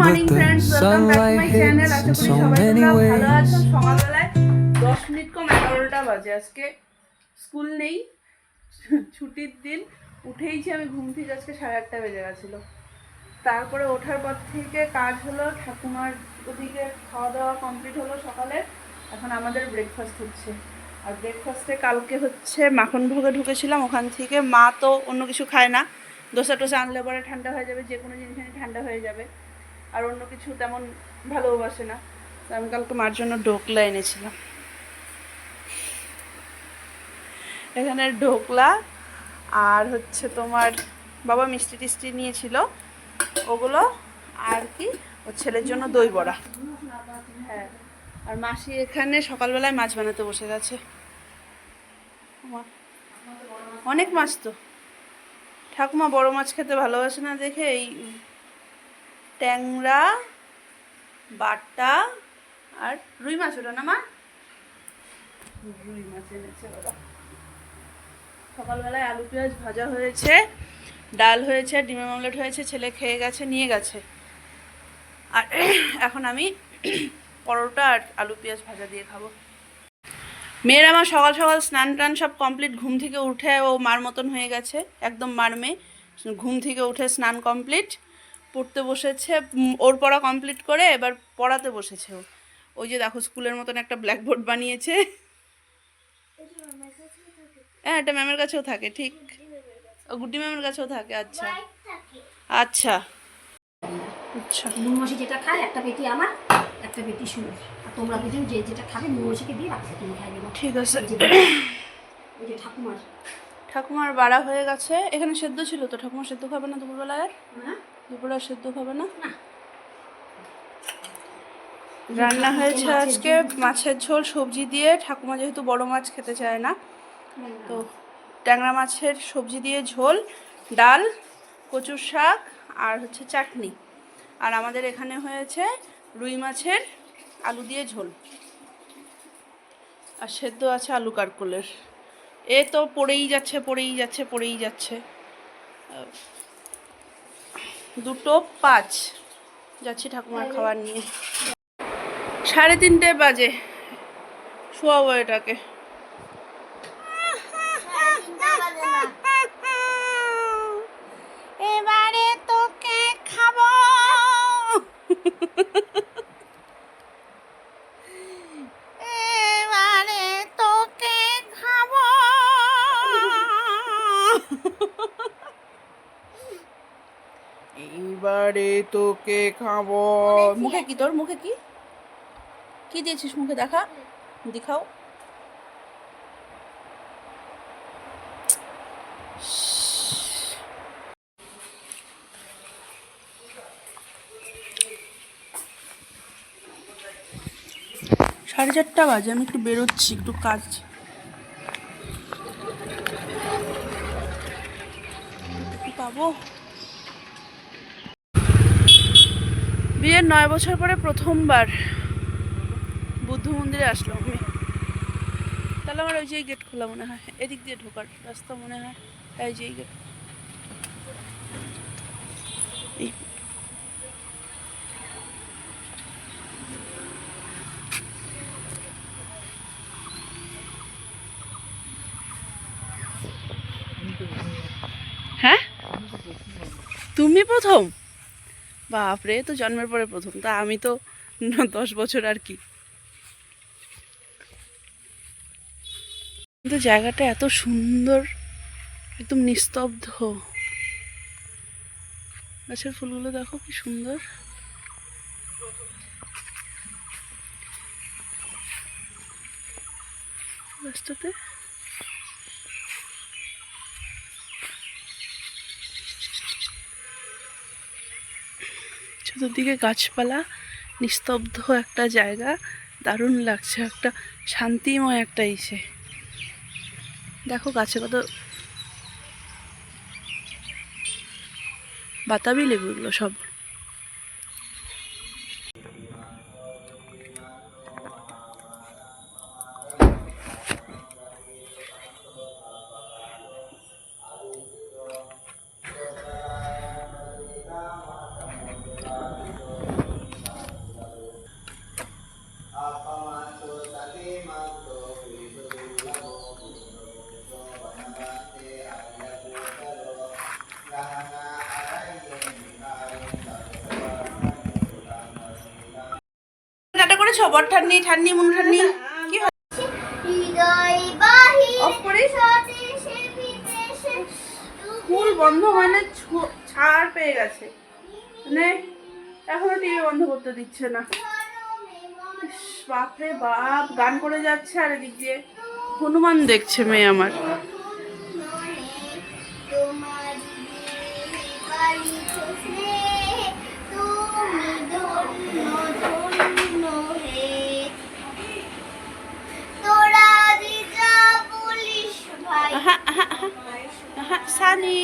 Morning friends, welcome back to my channel. আশা করি সবাই তোমরা ভালো আছো। সকালবেলায় 10 মিনিট কম 11টা বাজে। আজকে স্কুল নেই, ছুটির দিন। উঠেইছি আমি ঘুম থেকে, আজকে 8:30 বেজে গেছিলো। তারপরে ওঠার পর থেকে কাজ হলো, ঠাকুমার ওদিকে খাওয়া দাওয়া কমপ্লিট হলো সকালে। এখন আমাদের ব্রেকফাস্ট হচ্ছে। আর ব্রেকফাস্টে কালকে হচ্ছে মাখন ভোগে ঢুকেছিলাম, ওখান থেকে মা তো অন্য কিছু খায় না। দোসা টোসা আনলে পরে ঠান্ডা হয়ে যাবে, যে কোনো জিনিস ঠান্ডা হয়ে যাবে, আর অন্য কিছু তেমন ভালোবাসে না। তো আমি কালকে মার জন্য ঢোকলা এনেছিলাম। এখানে ঢোকলা আর হচ্ছে তোমার বাবা মিষ্টি টিষ্টি নিয়েছিল ওগুলো, আর কি ওর ছেলের জন্য দই বড়া। হ্যাঁ, আর মাসি এখানে সকালবেলায় মাছ বানাতে বসে গেছে। অনেক মাছ তো, ঠাকুমা বড় মাছ খেতে ভালোবাসে না দেখে এই ট্যাংরা, বাটা আর রুই মাছ, ওটা না মা, রুই মাছ এনেছে বাবা। সকালবেলায় আলু পেঁয়াজ ভাজা হয়েছে, ডাল হয়েছে, ডিমের অমলেট হয়েছে, ছেলে খেয়ে গেছে, নিয়ে গেছে। আর এখন আমি পরোটা আর আলু পেঁয়াজ ভাজা দিয়ে খাবো। মেয়ের আমার সকাল সকাল স্নান টান সব কমপ্লিট, ঘুম থেকে উঠে ও মার মতন হয়ে গেছে, একদম মার মেয়ে। ঘুম থেকে উঠে স্নান কমপ্লিট, পড়তে বসেছে। ওর পড়া কমপ্লিট করে এবার পড়াতে বসেছে ও। ওই যে দেখো স্কুলের মতন একটা ব্ল্যাকবোর্ড বানিয়েছে। হ্যাঁ, এটা ম্যামের কাছেও থাকে, ঠিক। ও গুড্ডি ম্যামের কাছেও থাকে। আচ্ছা আচ্ছা আচ্ছা। নুনমসি যেটা খায় একটা পেটি আমার, একটা পেটি শুনুন, আর তোমরা দুজন যে যেটা খাবে নুনমসিকে দিয়ে রাখবে, তুমি খাই নেবো। ঠিক আছে। ওই যে ঠাকুমার বাড়া হয়ে গেছে। এখানে সেদ্ধ ছিল তো, ঠাকুমা সেদ্ধ খাবে না দুপুরবেলায়? দুপুরবেলা সেদ্ধ খাবে না। রান্না হয়েছে আজকে মাছের ঝোল সবজি দিয়ে। ঠাকুমা যেহেতু বড় মাছ খেতে চায় না, তো ট্যাংরা মাছের সবজি দিয়ে ঝোল, ডাল, কচুর শাক আর হচ্ছে চাটনি। আর আমাদের এখানে হয়েছে রুই মাছের আলু দিয়ে ঝোল, আর সেদ্ধ আছে আলু কারকলের। এ তো পড়েই যাচ্ছে পড়েই যাচ্ছে পড়েই যাচ্ছে। 2:05 যাচ্ছি ঠাকুমার খাবার নিয়ে। 3:30 বাজে, শোয়াবো এটাকে। এবারে তোকে খাবো, এবারে তোকে খাবো। এইবারে তোকে খাবো। মুখে কি তোর, মুখে কি কি দিয়েছিস মুখে? দেখা, দেখাও। সাড়ে 4টা বাজে, আমি একটু বেরোচ্ছি, একটু কাজ। পাবো। বিয়ের 9 বছর পরে প্রথমবার বুদ্ধ মন্দিরে আসলাম আমি। তাহলে আমার ওই যে গেট খোলা মনে হয়, এদিক দিয়ে ঢোকার রাস্তা মনে হয়। এই যে গেট, এই হ্যাঁ, তুমি প্রথম? বাপরে, তো জন্মের পরে প্রথম। তা আমি তো 10 বছর আর কি। কিন্তু জায়গাটা এত সুন্দর, একদম নিস্তব্ধ। গাছের ফুলগুলো দেখো কি সুন্দর। রাস্তাতে চতুর্দিকে গাছপালা, নিস্তব্ধ একটা জায়গা, দারুণ লাগছে, একটা শান্তিময় একটা ইসে। দেখো গাছে কত বাতাবি লেবু, এগুলো সব। করেছো বর ঠান্নি ঠান্নি মনু ঠান্নি কি অফ করিস স্কুল বন্ধ মানে ছাড় পেয়ে গেছে মানে এখনো টিভি বন্ধ করতে দিচ্ছে না। ইস, বাপরে বাপ গান করে যাচ্ছে আর এদিক দিয়ে হনুমান দেখছে মেয়ে আমার। সানি